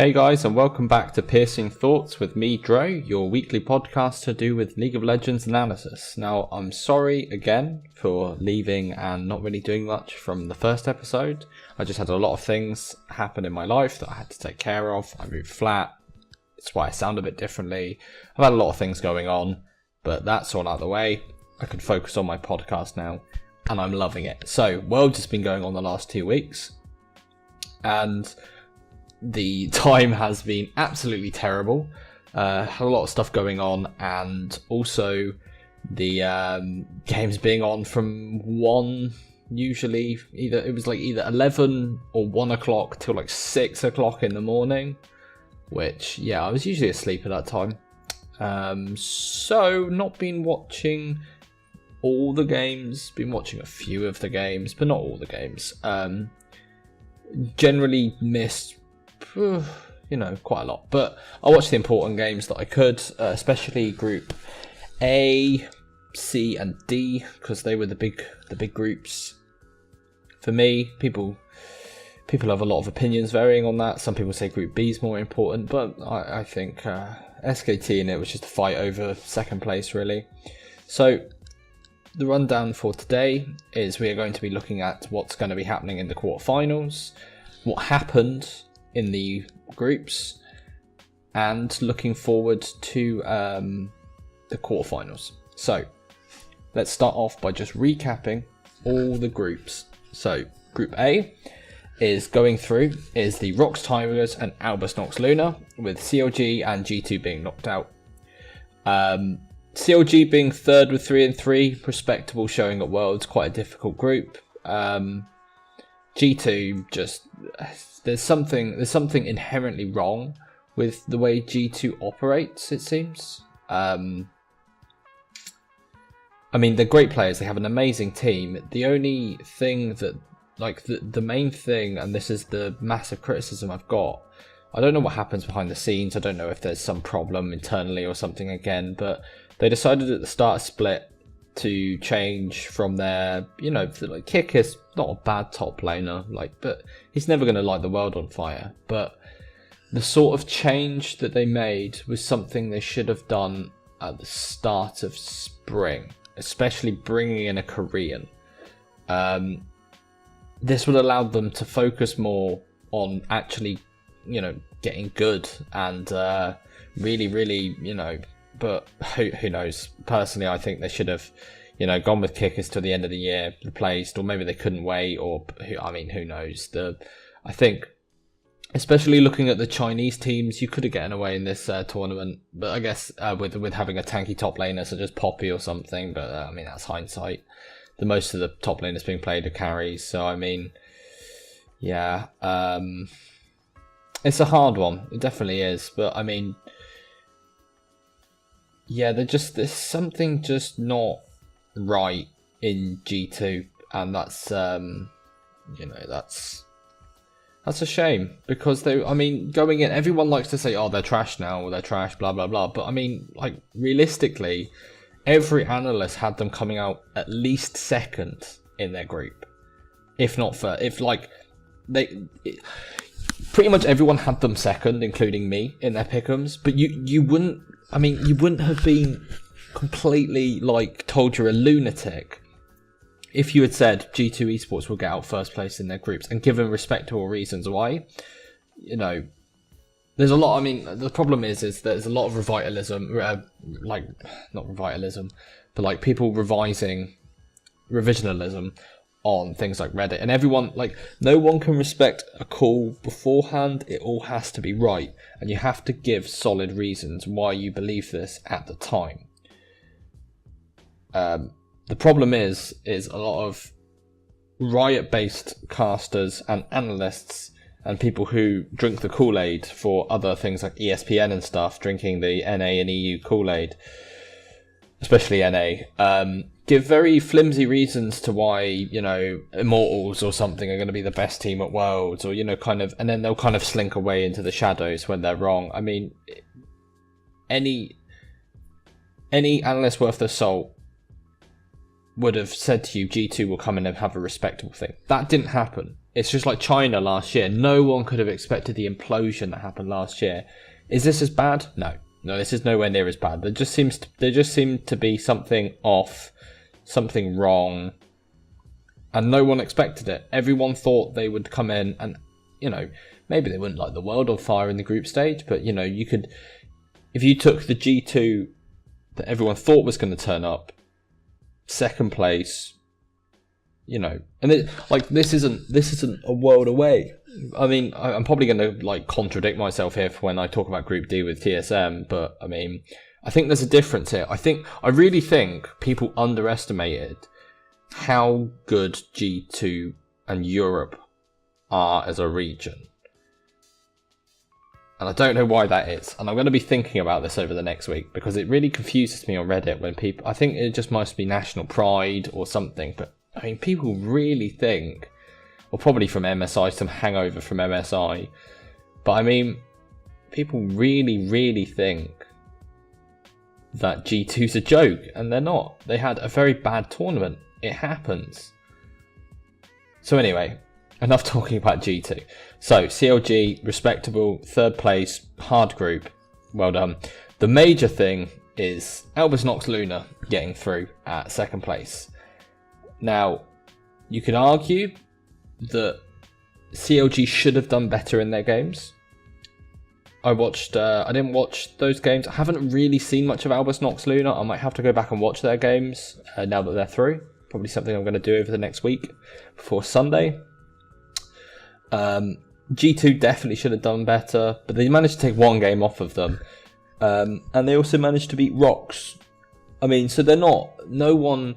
Hey guys, and welcome back to Piercing Thoughts with me, Dro, your weekly podcast to do with League of Legends analysis. Now, I'm sorry again for leaving and not really doing much from the first episode. I just had a lot of things happen in my life that I had to take care of. I moved flat. It's why I sound a bit differently. I've had a lot of things going on, but that's all out of the way. I can focus on my podcast now, and I'm loving it. So, Worlds has been going on the last 2 weeks, and the time has been absolutely terrible. Had a lot of stuff going on, and also the games being on from 1, usually either 11 or 1 o'clock till like 6 o'clock in the morning, which, yeah, I was usually asleep at that time. So not been watching all the games, been watching a few of the games, but not all the games. Generally missed quite a lot, but I watched the important games that I could, especially Group A, C, and D, because they were the big groups. For me, people have a lot of opinions varying on that. Some people say Group B is more important, but I think SKT and it was just a fight over second place, really. So the rundown for today is we are going to be looking at what's going to be happening in the quarterfinals, what happened in the groups, and looking forward to the quarterfinals. So let's start off by just recapping all the groups. So Group A is going through is the ROX Tigers and Albus Nox Luna, with CLG and G2 being knocked out. CLG being third with 3-3, respectable showing at Worlds, quite a difficult group. G2 just there's something inherently wrong with the way G2 operates, it seems. I mean, they're great players, they have an amazing team. The only thing that, like, the main thing, and this is the massive criticism I've got, I don't know what happens behind the scenes, I don't know if there's some problem internally or something again, but they decided at the start of Split to change from their, like, Kick is not a bad top laner, but he's never going to light the world on fire. But the sort of change that they made was something they should have done at the start of spring, especially bringing in a Korean. This would allow them to focus more on actually, getting good and really, but who knows? Personally, I think they should have, gone with Kickers till the end of the year, replaced, or maybe they couldn't wait, or who knows? I think, especially looking at the Chinese teams, you could have gotten away in this tournament, but I guess with having a tanky top laner such as Poppy or something. But that's hindsight. The most of the top laners being played are carries, so yeah, it's a hard one. It definitely is, but yeah, there's something just not right in G2, and that's that's a shame, because going in, everyone likes to say, oh, they're trash now, or they're trash, blah blah blah, but realistically, every analyst had them coming out at least second in their group, if not first. Pretty much everyone had them second, including me, in their pick'ems, but you wouldn't have been completely, told you're a lunatic if you had said G2 Esports will get out first place in their groups, and given respectable reasons why. There's a lot, the problem is there's a lot of revitalism, not revitalism, but people revisionalism on things like Reddit, and everyone, no one can respect a call beforehand. It all has to be right, and you have to give solid reasons why you believe this at the time. The problem is a lot of Riot-based casters and analysts and people who drink the Kool-Aid for other things like ESPN and stuff, drinking the NA and EU Kool-Aid, especially NA, give very flimsy reasons to why, Immortals or something are going to be the best team at Worlds, or, and then they'll kind of slink away into the shadows when they're wrong. Any analyst worth their salt would have said to you, G2 will come in and have a respectable thing. That didn't happen. It's just like China last year. No one could have expected the implosion that happened last year. Is this as bad? No, this is nowhere near as bad. There just seemed to be something off, something wrong, and no one expected it. Everyone thought they would come in and, maybe they wouldn't light the world on fire in the group stage, but you could, if you took the G2 that everyone thought was going to turn up, second place, and this isn't a world away. I mean, I'm probably going to contradict myself here for when I talk about Group D with TSM, but I mean, I think there's a difference here. I really think people underestimated how good G2 and Europe are as a region. And I don't know why that is. And I'm going to be thinking about this over the next week because it really confuses me on Reddit when people... I think it just must be national pride or something. But, I mean, people really think... Or probably from MSI, some hangover from MSI. But, I mean, people really, really think that G2's a joke. And they're not. They had a very bad tournament. It happens. So anyway, enough talking about G2. So, CLG, respectable, third place, hard group. Well done. The major thing is Albus Nox Luna getting through at second place. Now, you could argue that CLG should have done better in their games. I didn't watch those games. I haven't really seen much of Albus Nox Luna. I might have to go back and watch their games now that they're through. Probably something I'm going to do over the next week before Sunday. G2 definitely should have done better, but they managed to take one game off of them. And they also managed to beat Rox. I mean, so they're not... No one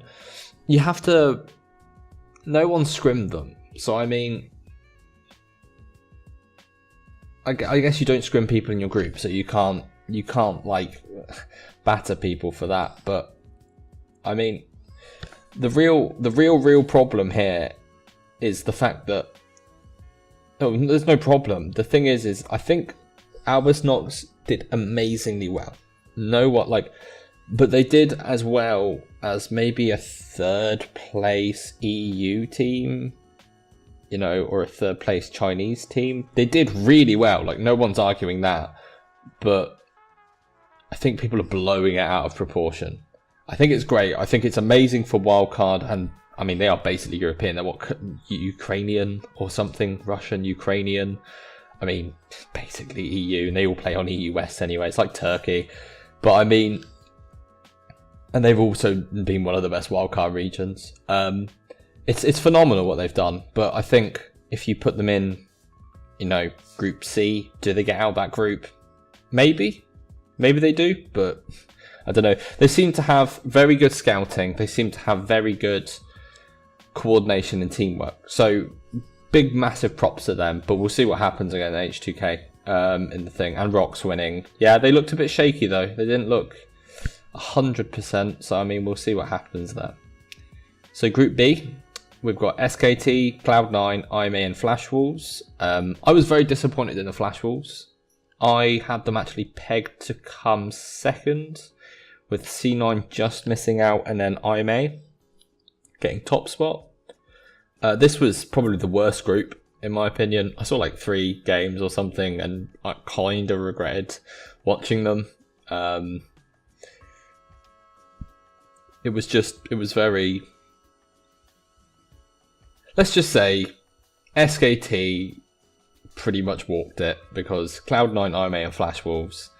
scrimmed them. So, I mean... I guess you don't scrim people in your group, so you can't batter people for that. But, I mean... The real problem here is the fact that... No, there's no problem. The thing is I think Albus Nox did amazingly well. But they did as well as maybe a third place EU team, or a third place Chinese team. They did really well. No one's arguing that. But I think people are blowing it out of proportion. I think it's great. I think it's amazing for wildcard, and I mean, they are basically European. They're Ukrainian or something, Russian, Ukrainian. I mean, basically EU, and they all play on EU West anyway. It's like Turkey. But I mean, and they've also been one of the best wildcard regions. It's phenomenal what they've done. But I think if you put them in, Group C, do they get out that group? Maybe they do, but I don't know. They seem to have very good scouting. They seem to have very good coordination and teamwork. So big massive props to them, but we'll see what happens against H2K in the thing. And Rox winning. Yeah, they looked a bit shaky though. They didn't look 100%, so I mean, we'll see what happens there. So Group B, we've got SKT, Cloud9, IMA and Flash Wolves. I was very disappointed in the Flash Wolves. I had them actually pegged to come second, with C9 just missing out and then IMA getting top spot. This was probably the worst group, in my opinion. I saw 3 games or something, and I kind of regretted watching them. It was very... Let's just say SKT pretty much walked it, because Cloud9, IMA and Flash Wolves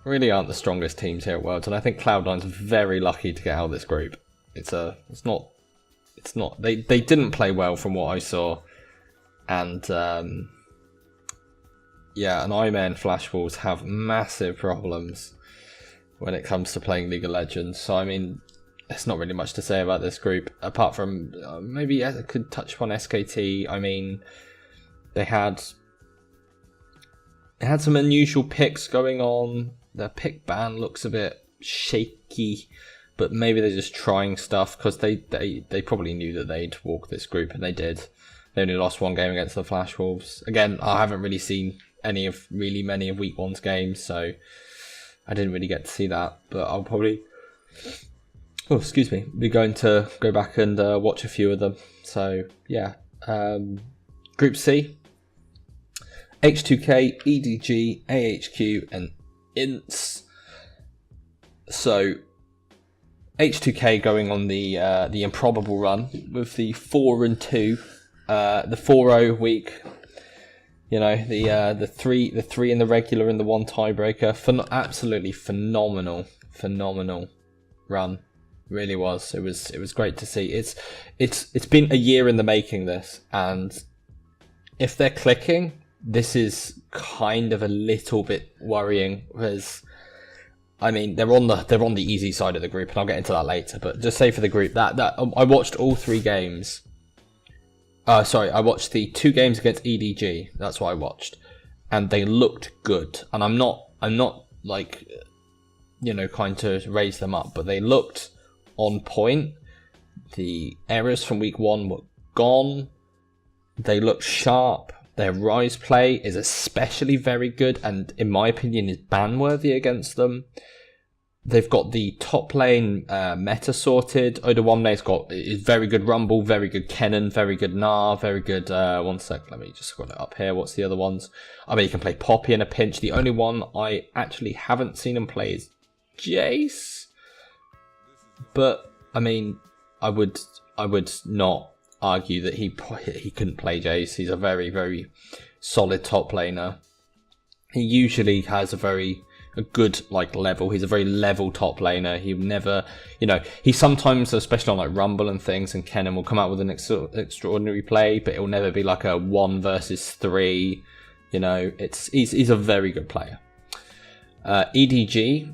really aren't the strongest teams here at Worlds, and I think Cloud9's very lucky to get out of this group. It's not. They didn't play well from what I saw, and yeah, and IMA and Flash Wolves have massive problems when it comes to playing League of Legends. So I mean, there's not really much to say about this group apart from maybe I could touch upon SKT. I mean, they had some unusual picks going on. Their pick ban looks a bit shaky, but maybe they're just trying stuff, because they probably knew that they'd walk this group, and they did. They only lost one game against the Flash Wolves. Again, I haven't really seen many of Week 1's games, so I didn't really get to see that. But I'll probably, be going to go back and watch a few of them. So yeah, Group C, H2K, EDG, AHQ, and INTS. So H2K going on the improbable run with the 4-2, the 4-0 week. You know, the three in the regular and the one tiebreaker. Absolutely phenomenal run. Really was. It was great to see. It's been a year in the making, this, and if they're clicking, this is kind of a little bit worrying, because I mean they're on the easy side of the group, and I'll get into that later. But just say for the group that I watched all 3 games. I watched the 2 games against EDG. That's what I watched, and they looked good. And I'm not like, you know, kind to raise them up, but they looked on point. The errors from week 1 were gone. They looked sharp. Their rise play is especially very good, and in my opinion is ban-worthy against them. They've got the top lane meta sorted. Odoamne's is very good Rumble, very good Kennen, very good Gnar, very good... one sec, let me just scroll it up here. What's the other ones? I mean, you can play Poppy in a pinch. The only one I actually haven't seen him play is Jace. But, I mean, I would not argue that he couldn't play Jace. He's a very, very solid top laner. He usually has a good like level. He's a very level top laner. He never, you know, he sometimes, especially on like Rumble and things, and Kennen will come out with an extraordinary play, but it will never be like a 1 versus 3. You know, he's a very good player. EDG,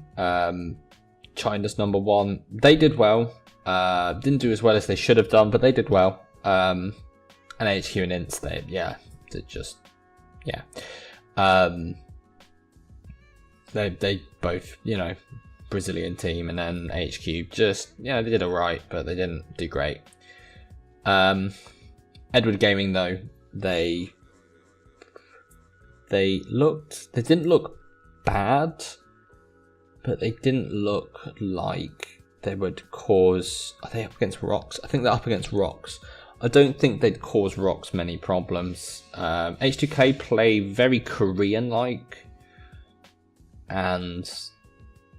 China's number 1. They did well. Didn't do as well as they should have done, but they did well. And HQ and INTS, they both, you know, Brazilian team, and then HQ just, they did alright, but they didn't do great. Edward Gaming though, they didn't look bad, but they didn't look like they would cause... Are they up against Rocks? I think they're up against Rocks. I don't think they'd cause Rocks many problems. H2K play very Korean-like. And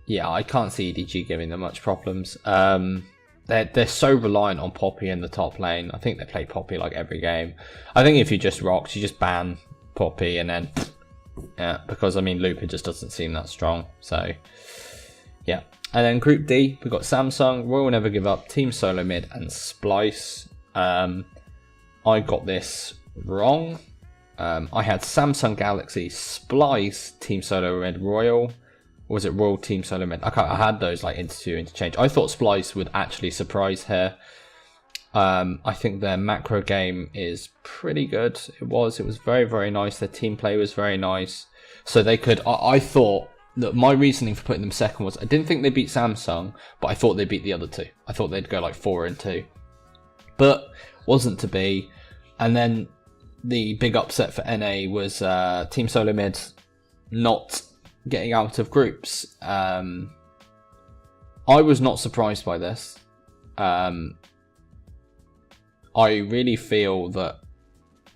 yeah, I can't see EDG giving them much problems. They're so reliant on Poppy in the top lane. I think they play Poppy like every game. I think if you just Rocks, you just ban Poppy, and then... Yeah, because I mean Looper just doesn't seem that strong. So yeah. And then Group D, we've got Samsung, Royal Never Give Up, Team Solo Mid, and Splyce. I got this wrong. I had Samsung Galaxy, Splyce, Team Solo Mid, Royal. Or was it Royal, Team Solo Mid? I had those like interchange. I thought Splyce would actually surprise here. I think their macro game is pretty good. It was very, very nice. Their team play was very nice. So they could... I thought that my reasoning for putting them second was I didn't think they beat Samsung, but I thought they beat the other 2. I thought they'd go like 4-2. But wasn't to be. And then the big upset for NA was Team Solo Mid not getting out of groups. I was not surprised by this. I really feel that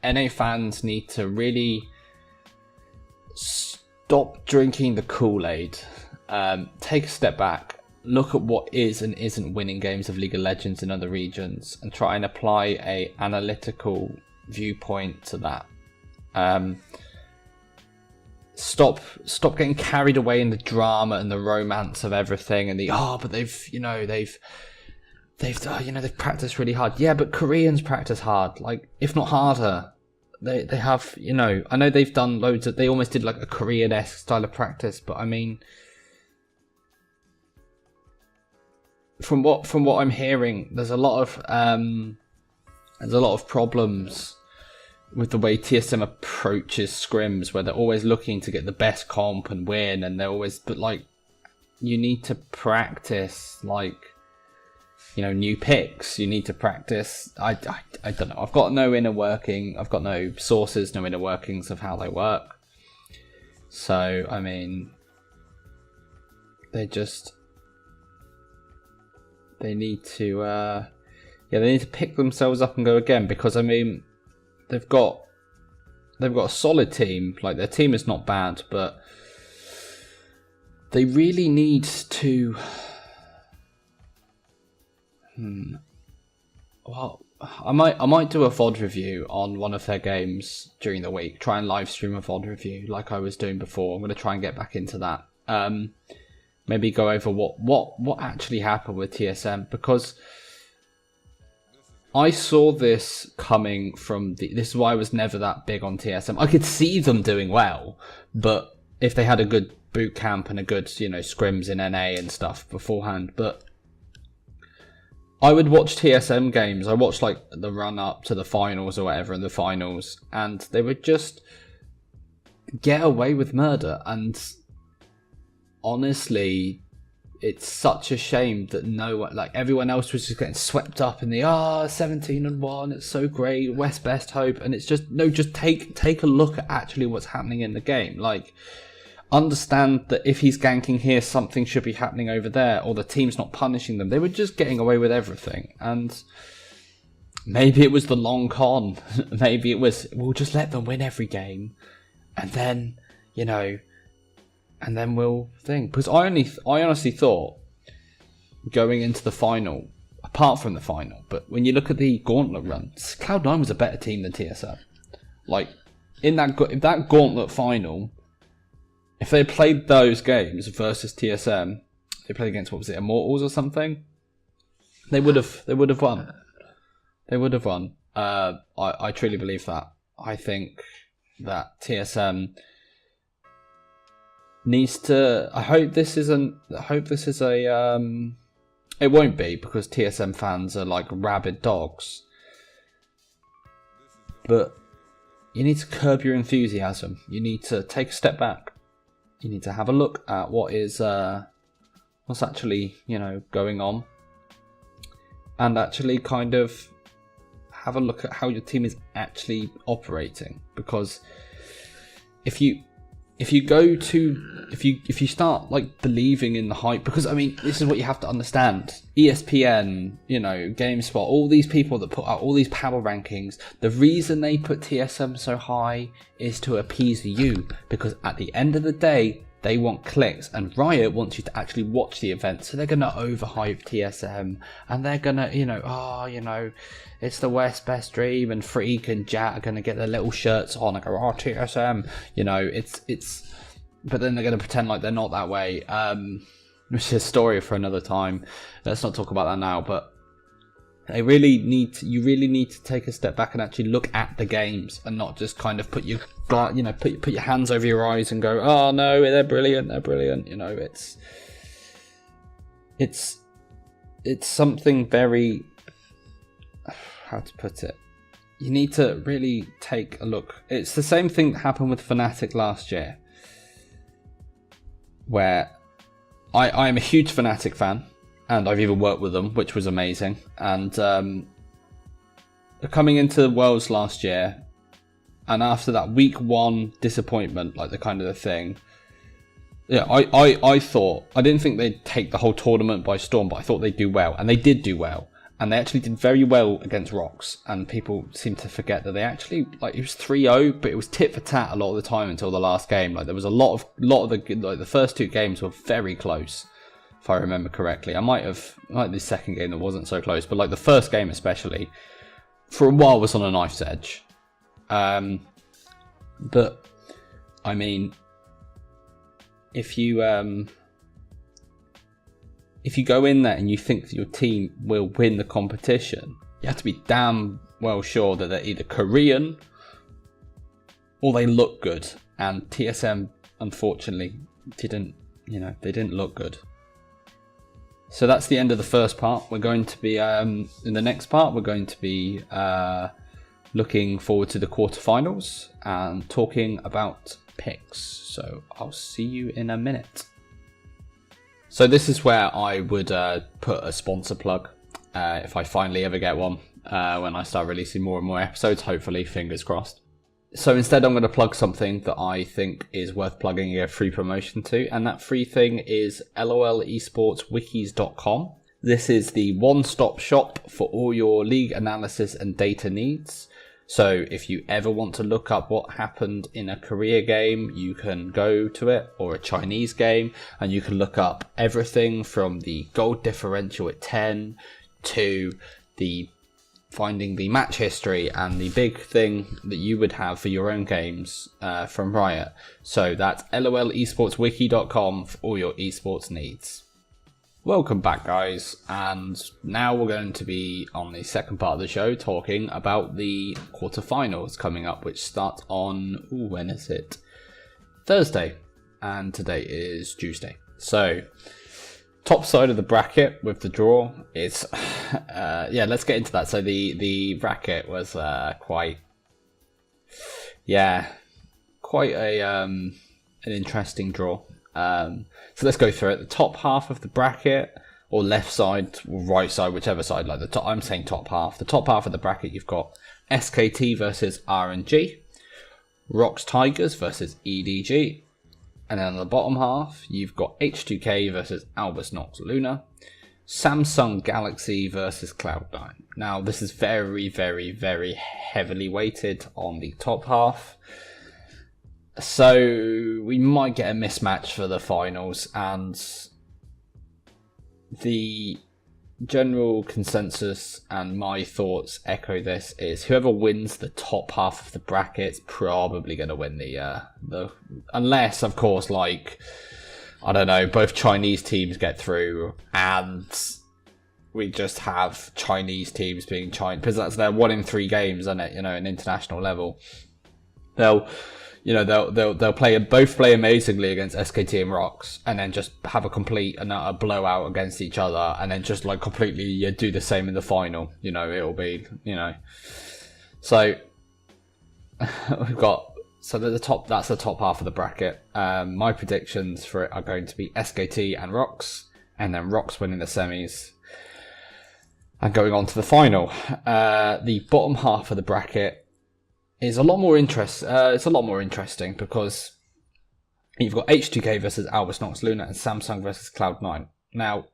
NA fans need to really stop drinking the Kool-Aid. Take a step back, look at what is and isn't winning games of League of Legends in other regions, and try and apply a analytical viewpoint to that. Stop getting carried away in the drama and the romance of everything, and but they've practiced really hard. Yeah, but Koreans practice hard, like if not harder. They have, I know they've done loads of, they almost did like a Korean-esque style of practice, but I mean, from what I'm hearing, there's a lot of problems with the way TSM approaches scrims, where they're always looking to get the best comp and win, and they're always, but like, you need to practice like, new picks. You need to practice. I don't know. I've got no inner working. I've got no sources, no inner workings of how they work. So, I mean, they need to, they need to pick themselves up and go again, because I mean, they've got they've got a solid team. Like, their team is not bad, but they really need to. Well, I might do a VOD review on one of their games during the week. Try and live stream a VOD review like I was doing before. I'm going to try and get back into that. Maybe go over what actually happened with TSM, because I saw this coming from this is why I was never that big on TSM. I could see them doing well, but if they had a good boot camp and a good, scrims in NA and stuff beforehand, but I would watch TSM games. I watched like the run up to the finals or whatever, and the finals, and they would just get away with murder. And honestly, it's such a shame that everyone else was just getting swept up in the 17-1. It's so great, West best hope, and it's just just take a look at actually what's happening in the game. Like, understand that if he's ganking here, something should be happening over there, or the team's not punishing them. They were just getting away with everything, and maybe it was the long con. Maybe it was, we'll just let them win every game, and then, and then we'll think. Because I honestly thought, going into the final, apart from the final, but when you look at the gauntlet run, Cloud9 was a better team than TSM. Like, in that gauntlet final, if they played those games versus TSM, they played against, what was it, Immortals or something? They would have won. They would have won. I truly believe that. I think that TSM needs to. I hope this is a. It won't be, because TSM fans are like rabid dogs. But you need to curb your enthusiasm. You need to take a step back. You need to have a look at what's actually, going on, and actually kind of have a look at how your team is actually operating. Because if you start like believing in the hype, because I mean, this is what you have to understand. ESPN, GameSpot, all these people that put out all these power rankings, the reason they put TSM so high is to appease you, because at the end of the day, they want clicks, and Riot wants you to actually watch the event, so they're going to overhype TSM, and they're going to, it's the West best dream, and Freak and Jat are going to get their little shirts on, and go, TSM, it's, but then they're going to pretend like they're not that way, which is a story for another time. Let's not talk about that now, but you really need to take a step back and actually look at the games, and not just kind of put your hands over your eyes and go, oh no, they're brilliant. It's something very, how to put it, you need to really take a look. It's the same thing that happened with Fnatic last year, where I am a huge Fnatic fan, and I've even worked with them, which was amazing. And coming into Worlds last year, and after that week one disappointment, like the kind of the thing, yeah, I thought, I didn't think they'd take the whole tournament by storm, but I thought they'd do well, and they did do well. And they actually did very well against Rox, and people seem to forget that they actually, like, it was 3-0, but it was tit for tat a lot of the time until the last game. Like, there was a lot of the first two games were very close, if I remember correctly. I might have the second game that wasn't so close, but like the first game especially, for a while was on a knife's edge. But I mean, if you go in there and you think that your team will win the competition, you have to be damn well sure that they're either Korean or they look good. And TSM, unfortunately, didn't look good. So that's the end of the first part. We're going to be, in the next part, we're going to be looking forward to the quarterfinals and talking about picks. So I'll see you in a minute. So this is where I would put a sponsor plug, if I finally ever get one, when I start releasing more and more episodes, hopefully, fingers crossed. So instead I'm going to plug something that I think is worth plugging a free promotion to, and that free thing is lolesportswikis.com. This is the one-stop shop for all your league analysis and data needs. So if you ever want to look up what happened in a Korea game, you can go to it, or a Chinese game, and you can look up everything from the goal differential at 10 to the finding the match history and the big thing that you would have for your own games from Riot. So that's lolesportswiki.com for all your esports needs. Welcome back, guys, and now we're going to be on the second part of the show talking about the quarterfinals coming up, which start on, when is it? Thursday, and today is Tuesday. So top side of the bracket with the draw is let's get into that. So the bracket was quite a an interesting draw. So let's go through it. The top half of the bracket, or left side or right side, whichever side, like the top, I'm saying top half. The top half of the bracket, you've got SKT versus RNG, ROX Tigers versus EDG, and then on the bottom half, you've got H2K versus Albus Nox Luna, Samsung Galaxy versus Cloud9. Now, this is very, very, very heavily weighted on the top half. So we might get a mismatch for the finals, and the general consensus and my thoughts echo this is whoever wins the top half of the bracket is probably going to win the unless, of course, like, I don't know, both Chinese teams get through and we just have Chinese teams being China, because that's their 1 in 3 games, isn't it? You know, an international level. They'll both play amazingly against SKT and ROX, and then just have a complete and utter blowout against each other, and then just like completely do the same in the final. You know, it'll be, you know. So we've got that's the top half of the bracket. My predictions for it are going to be SKT and ROX, and then ROX winning the semis and going on to the final. The bottom half of the bracket is a lot more it's a lot more interesting because you've got H2K versus Albus Nox Luna and Samsung versus Cloud9. Now,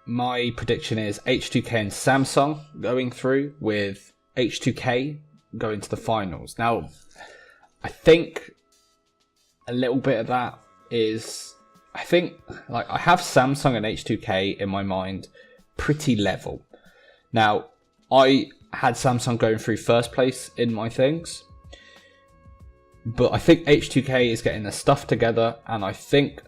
my prediction is H2K and Samsung going through, with H2K going to the finals. Now, I think a little bit of that is, I have Samsung and H2K in my mind pretty level. Now, I had Samsung going through first place in my things, but I think H2K is getting their stuff together, and I don't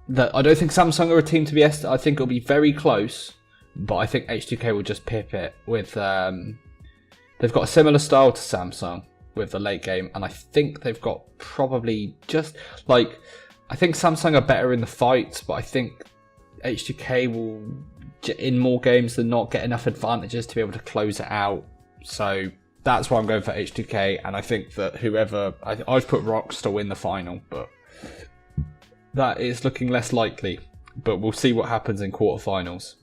think Samsung are a team to be I think it'll be very close, but I think H2K will just pip it with they've got a similar style to Samsung with the late game, and I think they've got probably just like, I think Samsung are better in the fights, but I think H2K will, in more games than not, get enough advantages to be able to close it out. So that's why I'm going for H2K, and I think that I've put ROX to win the final, but that is looking less likely. But we'll see what happens in quarterfinals.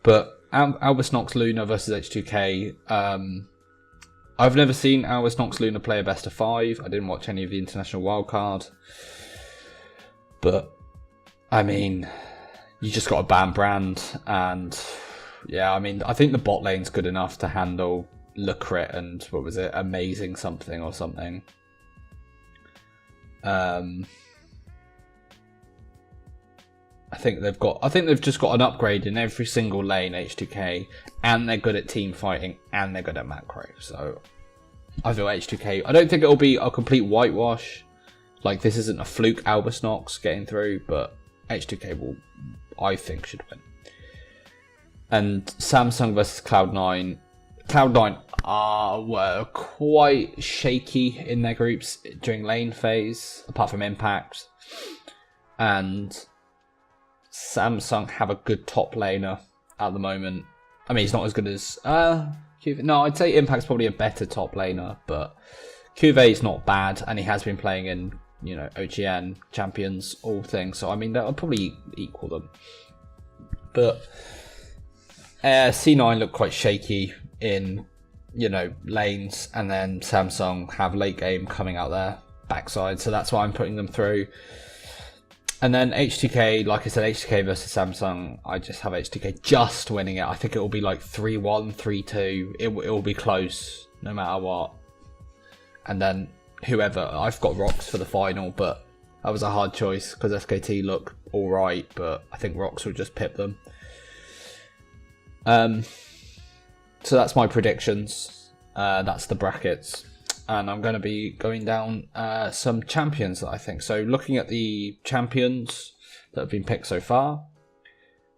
But Albus Nox Luna versus H2K. I've never seen Albus Nox Luna play a best of 5. I didn't watch any of the international wildcard. But I mean, you just got to ban Brand, and yeah, I mean, I think the bot lane's good enough to handle Lecrit and, what was it, Amazing something or something. I think they've just got an upgrade in every single lane, H2K, and they're good at team fighting, and they're good at macro. So I feel H2K, I don't think it'll be a complete whitewash. Like, this isn't a fluke Albus Nox getting through, but H2K will, I think, should win. And Samsung versus Cloud9. Cloud9 were quite shaky in their groups during lane phase, apart from Impact. And Samsung have a good top laner at the moment. I mean, he's not as good as QV. No, I'd say Impact's probably a better top laner, but QV's not bad, and he has been playing in, you know, OGN, Champions, all things. So, I mean, that'll probably equal them. But C9 look quite shaky in, you know, lanes, and then Samsung have late game coming out their backside. So that's why I'm putting them through. And then HTK, like I said, HTK versus Samsung, I just have HTK just winning it. I think it will be like 3-1, 3-2. It will be close no matter what. And then whoever, I've got Rox for the final, but that was a hard choice because SKT look alright, but I think Rox will just pip them. So that's my predictions. That's the brackets. And I'm going to be going down some champions that I think. So looking at the champions that have been picked so far,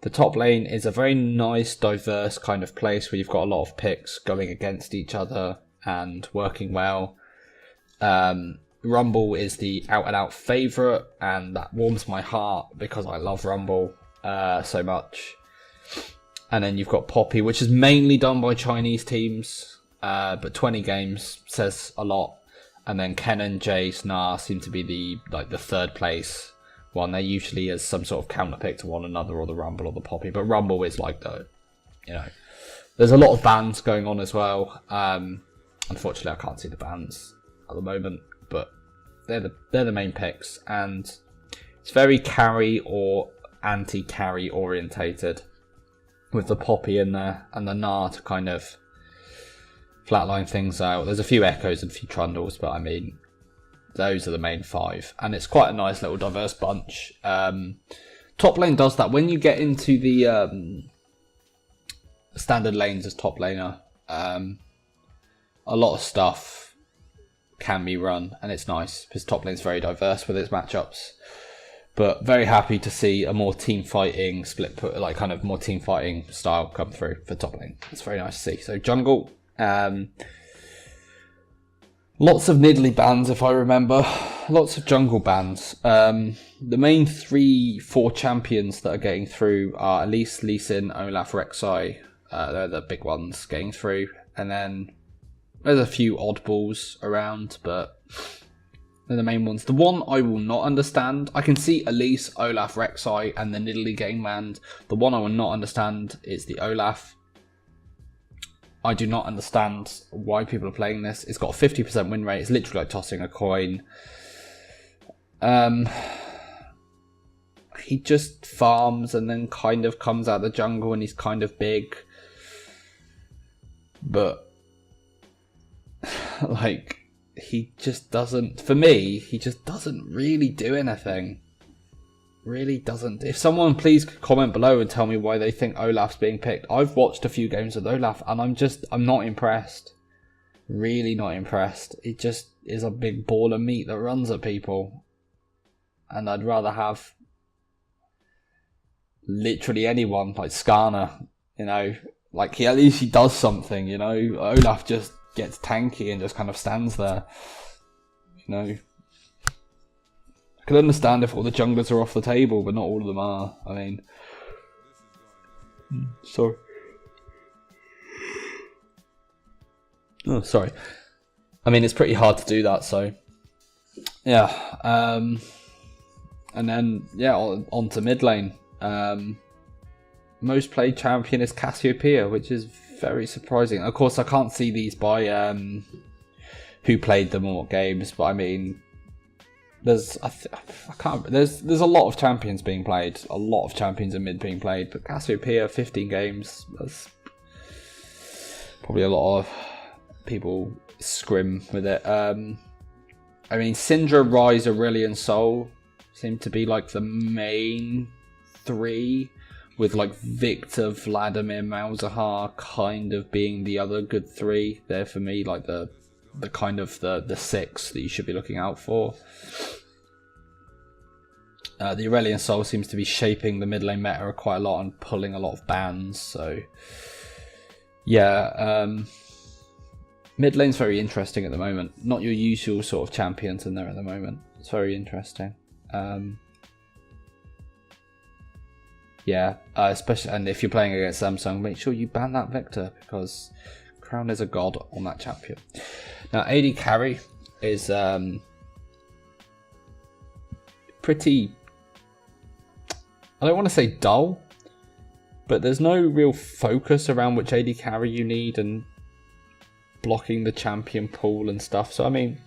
the top lane is a very nice, diverse kind of place where you've got a lot of picks going against each other and working well. Rumble is the out-and-out favourite, and that warms my heart because I love Rumble so much. And then you've got Poppy, which is mainly done by Chinese teams. But 20 games says a lot. And then Kennen, Jace, Gnar seem to be the third place one. They're usually as some sort of counter pick to one another, or the Rumble or the Poppy. But Rumble is like there's a lot of bans going on as well. Unfortunately, I can't see the bans at the moment, but they're the main picks, and it's very carry or anti-carry orientated, with the Poppy in there and the Gnar to kind of flatline things out. There's a few Echoes and a few Trundles, but I mean, those are the main five. And it's quite a nice little diverse bunch. Top lane does that. When you get into the standard lanes as top laner, a lot of stuff can be run, and it's nice because top lane's very diverse with its matchups. But very happy to see a more team fighting more team fighting style come through for top lane. It's very nice to see. So jungle, lots of Nidalee bans if I remember. Lots of jungle bans. The main 3-4 champions that are getting through are Elise, Lee Sin, Olaf, Rek'Sai. They're the big ones getting through. And then there's a few oddballs around, but they're the main ones. The one I will not understand, I can see Elise, Olaf, Rek'Sai, and the Nidalee getting banned. The one I will not understand is the Olaf. I do not understand why people are playing this. It's got a 50% win rate. It's literally like tossing a coin. He just farms and then kind of comes out of the jungle, and he's kind of big. But like, he just doesn't, for me, he just doesn't really do anything. Really doesn't. If someone please comment below and tell me why they think Olaf's being picked. I've watched a few games with Olaf and I'm not impressed. Really not impressed. It just is a big ball of meat that runs at people. And I'd rather have literally anyone like Skarner, like at least he does something, Olaf just gets tanky and just kind of stands there, I could understand if all the junglers are off the table, but not all of them are. I mean, sorry. Oh, sorry. I mean, it's pretty hard to do that, so yeah. And then on to mid lane. Most played champion is Cassiopeia, which is very surprising. Of course, I can't see these by who played them or what games, but I mean, there's a lot of champions being played, a lot of champions in mid being played, but Cassiopeia 15 games. That's probably a lot of people scrim with it. I mean, Syndra, Ryze, Aurelion, Soul seem to be like the main three, with like Victor, Vladimir, Malzahar kind of being the other good three there for me, like the kind of the six that you should be looking out for. The Aurelion Sol seems to be shaping the mid lane meta quite a lot and pulling a lot of bans, so yeah, mid lane's very interesting at the moment. Not your usual sort of champions in there at the moment. It's very interesting. Yeah, especially, and if you're playing against Samsung, make sure you ban that Victor, because Crown is a god on that champion. Now, AD carry is pretty, I don't want to say dull, but there's no real focus around which AD carry you need and blocking the champion pool and stuff. So, I mean,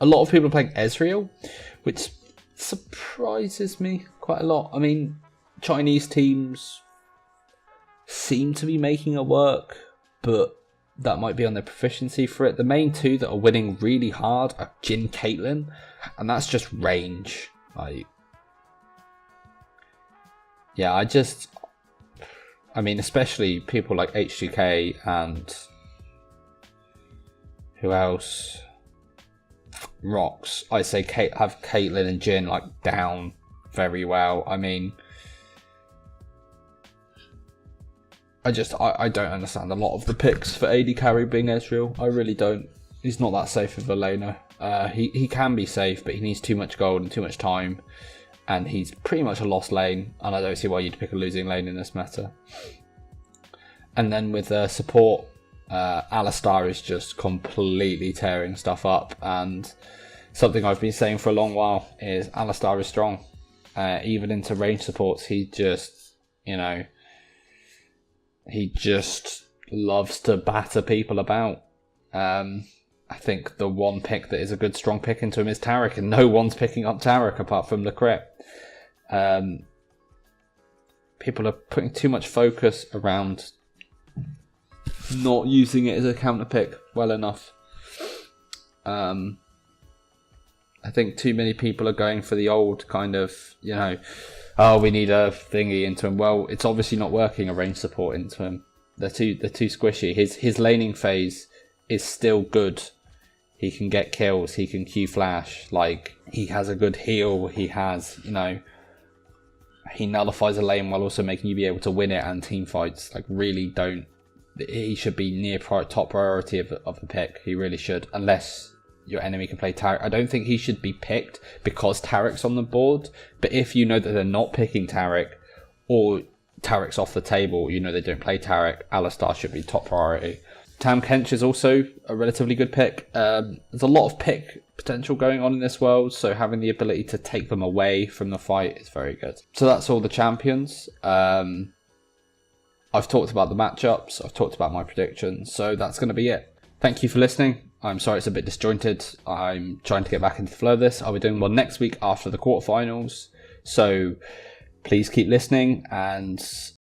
a lot of people are playing Ezreal, which surprises me quite a lot. I mean, Chinese teams seem to be making it work, but that might be on their proficiency for it. The main two that are winning really hard are Jin, Caitlyn, and that's just range. I mean, especially people like H2K and who else? Rocks. I say have Caitlyn and Jin like down very well. I mean, I don't understand a lot of the picks for AD carry being Ezreal. I really don't. He's not that safe of a laner. He can be safe, but he needs too much gold and too much time, and he's pretty much a lost lane, and I don't see why you'd pick a losing lane in this meta. And then with support, Alistar is just completely tearing stuff up, and something I've been saying for a long while is Alistar is strong. Even into range supports, he just loves to batter people about. I think the one pick that is a good strong pick into him is Taric, and no one's picking up Taric apart from Leclerc. People are putting too much focus around not using it as a counter pick well enough. I think too many people are going for the old kind of, oh, we need a thingy into him. Well, it's obviously not working, a range support into him. They're too squishy. His laning phase is still good. He can get kills. He can Q flash. Like, he has a good heal. He has, he nullifies a lane while also making you be able to win it and team fights. Like, really don't. He should be near top priority of the pick. He really should, unless your enemy can play Taric. I don't think he should be picked because Taric's on the board. But if you know that they're not picking Taric, or Taric's off the table, they don't play Taric, Alistar should be top priority. Tahm Kench is also a relatively good pick. There's a lot of pick potential going on in this world, so having the ability to take them away from the fight is very good. So that's all the champions. I've talked about the matchups, I've talked about my predictions, so that's going to be it. Thank you for listening. I'm sorry it's a bit disjointed. I'm trying to get back into the flow of this. I'll be doing one next week after the quarterfinals, so please keep listening, and